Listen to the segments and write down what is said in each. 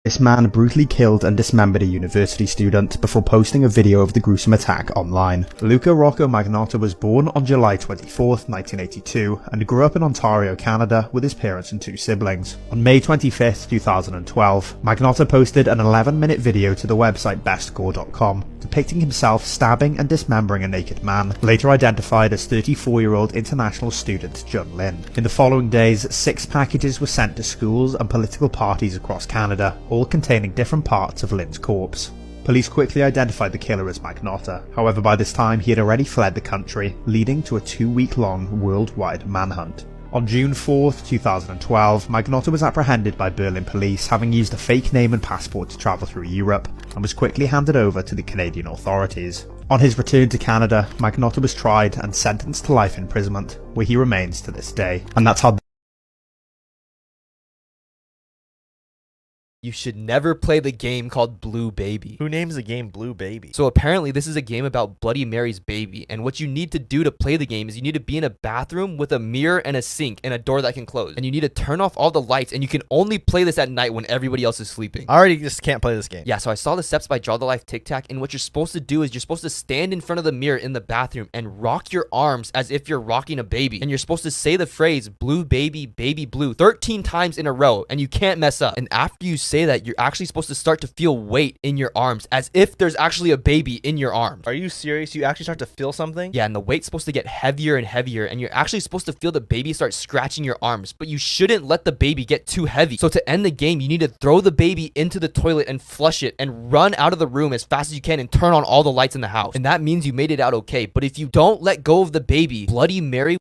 This man brutally killed and dismembered a university student before posting a video of the gruesome attack online. Luca Magnotta was born on July 24th, 1982 and grew up in Ontario, Canada with his parents and 2 siblings. On May 25th, 2012, Magnotta posted an 11-minute video to the website bestgore.com depicting himself stabbing and dismembering a naked man, later identified as 34-year-old international student Jun Lin. In the following days, 6 packages were sent to schools and political parties across Canada, all containing different parts of Lin's corpse. Police quickly identified the killer as Magnotta. However, by this time he had already fled the country, leading to a 2-week-long worldwide manhunt. On June 4th, 2012, Magnotta was apprehended by Berlin police, having used a fake name and passport to travel through Europe, and was quickly handed over to the Canadian authorities. On his return to Canada, Magnotta was tried and sentenced to life imprisonment, where he remains to this day. And that's how you should never play the game called Blue Baby. Who names the game Blue Baby? So apparently this is a game about Bloody Mary's baby, and what you need to do to play the game is you need to be in a bathroom with a mirror and a sink and a door that can close, and you need to turn off all the lights, and you can only play this at night when everybody else is sleeping. I already just can't play this game. Yeah, so I saw the steps by Draw the Life Tic Tac, and what you're supposed to do is you're supposed to stand in front of the mirror in the bathroom and rock your arms as if you're rocking a baby, and you're supposed to say the phrase Blue Baby, Baby Blue 13 times in a row, and you can't mess up. And after you say that, you're actually supposed to start to feel weight in your arms as if there's actually a baby in your arms. Are you serious? You actually start to feel something? Yeah, and the weight's supposed to get heavier and heavier, and you're actually supposed to feel the baby start scratching your arms, but you shouldn't let the baby get too heavy. So to end the game, you need to throw the baby into the toilet and flush it and run out of the room as fast as you can and turn on all the lights in the house. And that means you made it out okay. But if you don't let go of the baby, Bloody Mary.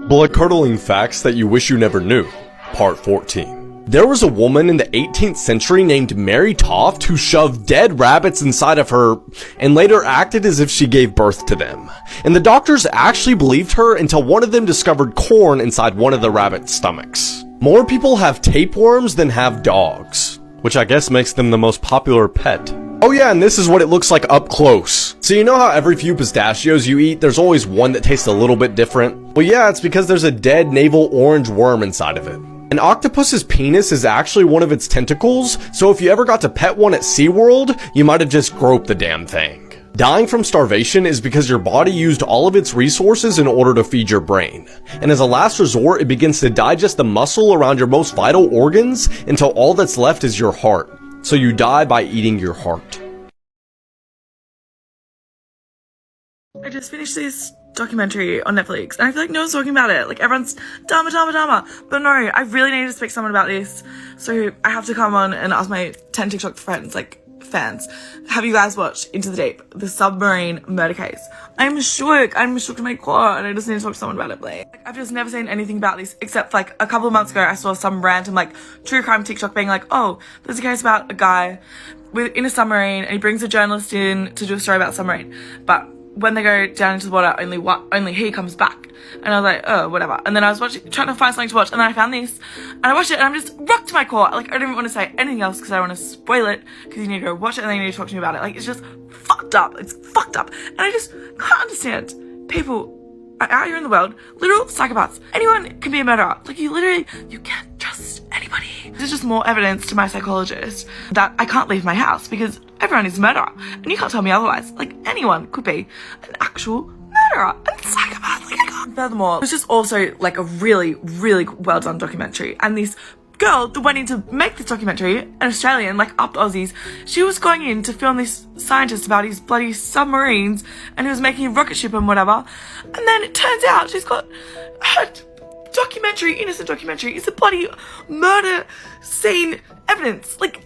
Blood-curdling facts that you wish you never knew. Part 14. There was a woman in the 18th century named Mary Toft who shoved dead rabbits inside of her and later acted as if she gave birth to them. And the doctors actually believed her until one of them discovered corn inside one of the rabbit's stomachs. More people have tapeworms than have dogs, which I guess makes them the most popular pet. Oh yeah, and this is what it looks like up close. So you know how every few pistachios you eat, there's always one that tastes a little bit different? Well yeah, it's because there's a dead navel orange worm inside of it. An octopus's penis is actually one of its tentacles, so if you ever got to pet one at SeaWorld, you might have just groped the damn thing. Dying from starvation is because your body used all of its resources in order to feed your brain. And as a last resort, it begins to digest the muscle around your most vital organs until all that's left is your heart. So you die by eating your heart. I just finished this documentary on Netflix and I feel like no one's talking about it. Like everyone's Dharma. But no, I really need to speak to someone about this. So I have to come on and ask my 10 TikTok friends, like fans, have you guys watched Into the Deep, the submarine murder case? I'm shook to my core and I just need to talk to someone about it, please. Like, I've just never seen anything about this except like a couple of months ago I saw some random like true crime TikTok being like, oh, there's a case about a guy in a submarine and he brings a journalist in to do a story about submarine, but when they go down into the water, only he comes back. And I was like, oh, whatever. And then I was trying to find something to watch, and then I found this, and I watched it, and I'm just rocked to my core. Like, I don't even want to say anything else, because I don't want to spoil it, because you need to go watch it, and then you need to talk to me about it. Like, it's just fucked up. It's fucked up. And I just can't understand. People are out here in the world, literal psychopaths. Anyone can be a murderer. Like, you can't trust anybody. There's just more evidence to my psychologist that I can't leave my house, because everyone is a murderer, and you can't tell me otherwise. Like, anyone could be an actual murderer and psychopath. Like, I can't. Furthermore, it was just also like a really, really well done documentary. And this girl that went in to make this documentary, an Australian, like up Aussies, she was going in to film this scientist about his bloody submarines, and he was making a rocket ship and whatever. And then it turns out she's got her documentary, innocent documentary, is a bloody murder scene evidence. Like,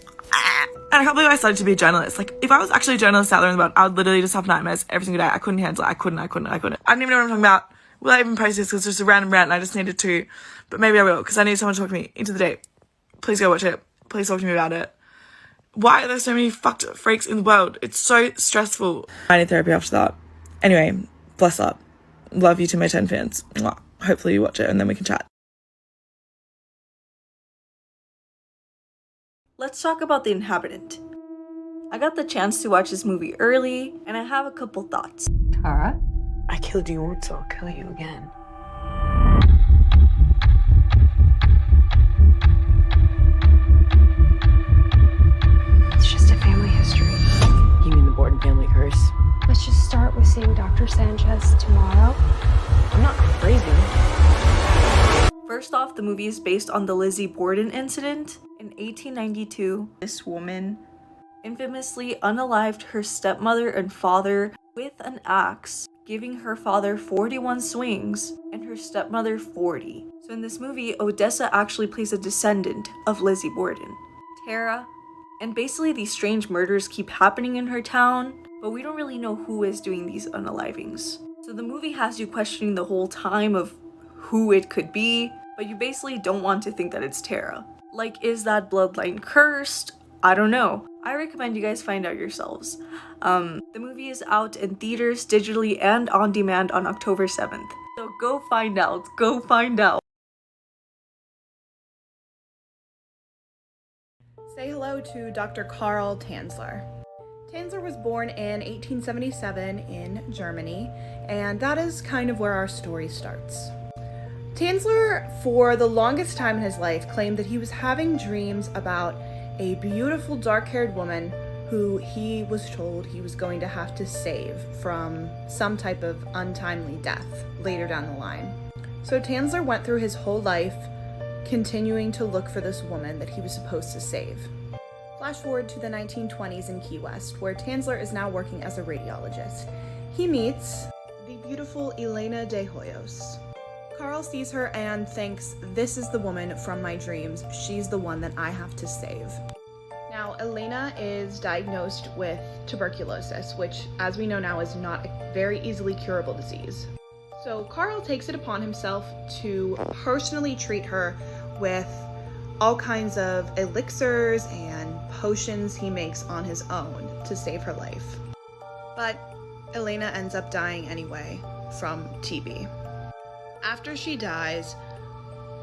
and I can't believe I started to be a journalist. Like, if I was actually a journalist out there in the world, I would literally just have nightmares every single day. I couldn't handle it. I couldn't. I don't even know what I'm talking about. Will I even post this? Because it's just a random rant and I just needed to. But maybe I will, because I need someone to talk to me. Into the Deep. Please go watch it. Please talk to me about it. Why are there so many fucked freaks in the world? It's so stressful. I need therapy after that. Anyway, bless up. Love you to my 10 fans. Mwah. Hopefully you watch it and then we can chat. Let's talk about The Inhabitant. I got the chance to watch this movie early, and I have a couple thoughts. Tara, I killed you once, so I'll kill you again. Let's just start with seeing Dr. Sanchez tomorrow. I'm not crazy. First off, the movie is based on the Lizzie Borden incident. In 1892, this woman infamously unalived her stepmother and father with an axe, giving her father 41 swings and her stepmother 40. So in this movie, Odessa actually plays a descendant of Lizzie Borden, Tara. And basically these strange murders keep happening in her town, but we don't really know who is doing these unalivings. So the movie has you questioning the whole time of who it could be, but you basically don't want to think that it's Tara. Like, is that bloodline cursed? I don't know. I recommend you guys find out yourselves. The movie is out in theaters, digitally, and on demand on October 7th. So go find out. Go find out. Say hello to Dr. Carl Tanzler. Tanzler was born in 1877 in Germany, and that is kind of where our story starts. Tanzler, for the longest time in his life, claimed that he was having dreams about a beautiful dark-haired woman who he was told he was going to have to save from some type of untimely death later down the line. So Tanzler went through his whole life continuing to look for this woman that he was supposed to save. Flash forward to the 1920s in Key West, where Tanzler is now working as a radiologist. He meets the beautiful Elena de Hoyos. Carl sees her and thinks, this is the woman from my dreams. She's the one that I have to save. Now, Elena is diagnosed with tuberculosis, which, as we know now, is not a very easily curable disease. So Carl takes it upon himself to personally treat her with all kinds of elixirs and potions he makes on his own to save her life. But Elena ends up dying anyway from TB. After she dies,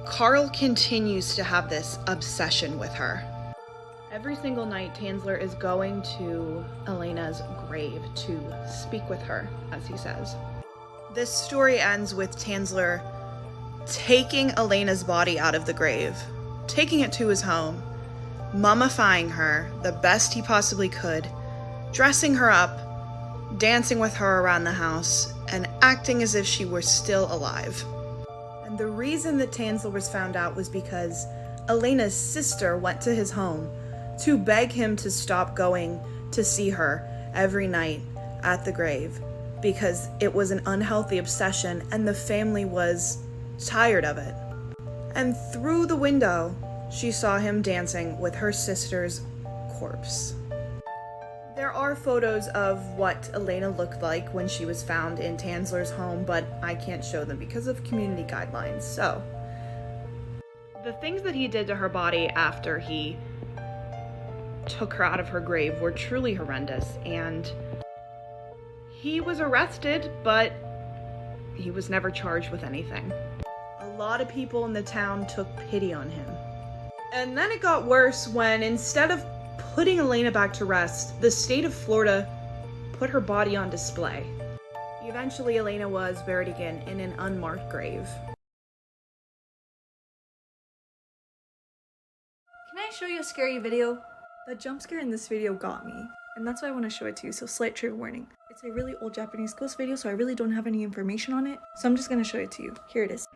Carl continues to have this obsession with her. Every single night, Tanzler is going to Elena's grave to speak with her, as he says. This story ends with Tanzler taking Elena's body out of the grave, taking it to his home, mummifying her the best he possibly could, dressing her up, dancing with her around the house, and acting as if she were still alive. And the reason that Tanzler was found out was because Elena's sister went to his home to beg him to stop going to see her every night at the grave, because it was an unhealthy obsession and the family was tired of it. And through the window, she saw him dancing with her sister's corpse. There are photos of what Elena looked like when she was found in Tanzler's home, but I can't show them because of community guidelines. So, the things that he did to her body after he took her out of her grave were truly horrendous, and he was arrested, but he was never charged with anything. A lot of people in the town took pity on him. And then it got worse when, instead of putting Elena back to rest, the state of Florida put her body on display. Eventually, Elena was buried again in an unmarked grave. Can I show you a scary video? The jump scare in this video got me, and that's why I want to show it to you, so slight trigger warning. It's a really old Japanese ghost video, so I really don't have any information on it, so I'm just gonna show it to you. Here it is.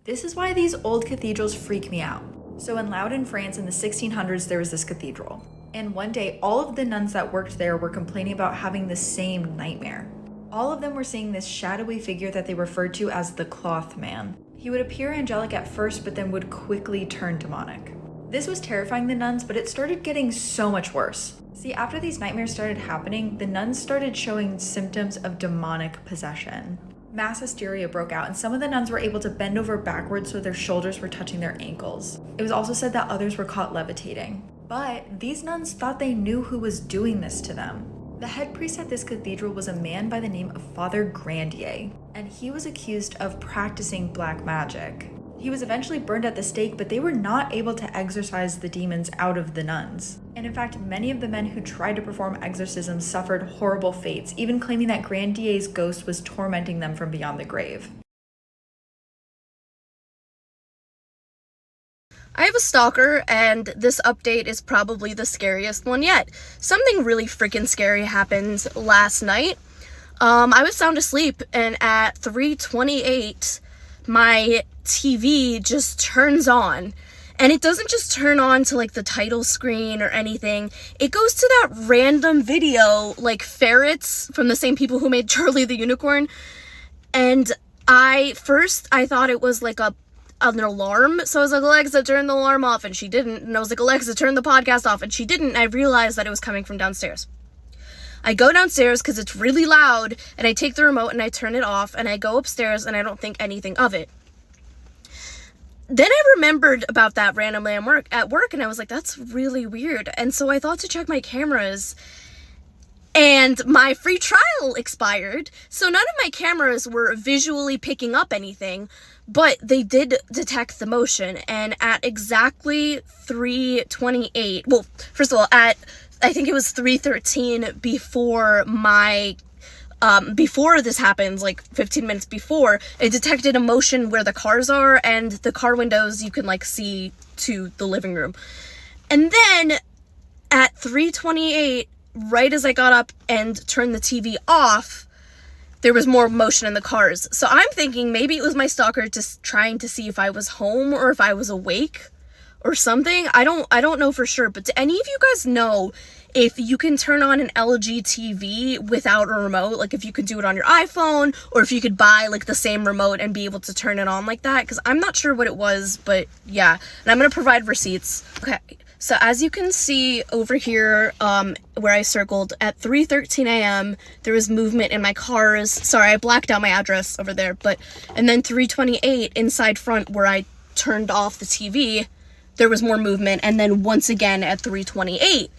This is why these old cathedrals freak me out. So in Loudun, France in the 1600s, there was this cathedral. And one day, all of the nuns that worked there were complaining about having the same nightmare. All of them were seeing this shadowy figure that they referred to as the Cloth Man. He would appear angelic at first, but then would quickly turn demonic. This was terrifying the nuns, but it started getting so much worse. See, after these nightmares started happening, the nuns started showing symptoms of demonic possession. Mass hysteria broke out, and some of the nuns were able to bend over backwards so their shoulders were touching their ankles. It was also said that others were caught levitating. But these nuns thought they knew who was doing this to them. The head priest at this cathedral was a man by the name of Father Grandier, and he was accused of practicing black magic. He was eventually burned at the stake, but they were not able to exorcise the demons out of the nuns. And in fact, many of the men who tried to perform exorcisms suffered horrible fates, even claiming that Grandier's ghost was tormenting them from beyond the grave. I have a stalker, and this update is probably the scariest one yet. Something really freaking scary happened last night. I was sound asleep, and at 3:28, my TV just turns on. And it doesn't just turn on to like the title screen or anything. It goes to that random video, like ferrets from the same people who made Charlie the Unicorn. And I thought it was like an alarm. So I was like, Alexa, turn the alarm off. And she didn't. And I was like, Alexa, turn the podcast off. And she didn't. And I realized that it was coming from downstairs. I go downstairs because it's really loud. And I take the remote and I turn it off. And I go upstairs and I don't think anything of it. Then I remembered about that randomly at work, and I was like, that's really weird. And so I thought to check my cameras, and my free trial expired. So none of my cameras were visually picking up anything, but they did detect the motion. And at exactly 3:28, well, first of all, I think it was 3:13 before this happens, like 15 minutes before, it detected a motion where the cars are, and the car windows you can like see to the living room. And then at 3:28, right as I got up and turned the TV off, there was more motion in the cars. So I'm thinking maybe it was my stalker just trying to see if I was home or if I was awake or something. I don't know for sure, but do any of you guys know if you can turn on an LG TV without a remote? Like if you could do it on your iPhone, or if you could buy like the same remote and be able to turn it on like that? Because I'm not sure what it was, but yeah. And I'm going to provide receipts. Okay, so as you can see over here, where I circled, at 3:13 a.m., there was movement in my cars. Sorry, I blacked out my address over there. And then 3:28 inside front where I turned off the TV, there was more movement. And then once again at 3:28.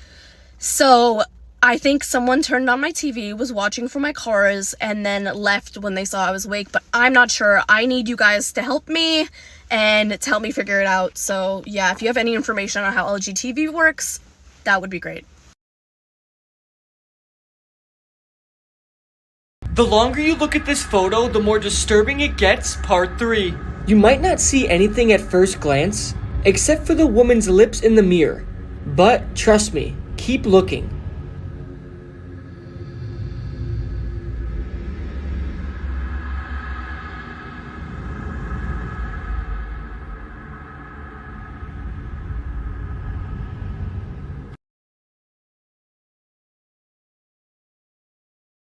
So I think someone turned on my TV, was watching from my cars, and then left when they saw I was awake, but I'm not sure. I need you guys to help me and to help me figure it out. So yeah, if you have any information on how LG TV works, that would be great. The longer you look at this photo, the more disturbing it gets. Part 3. You might not see anything at first glance, except for the woman's lips in the mirror. But trust me, keep looking.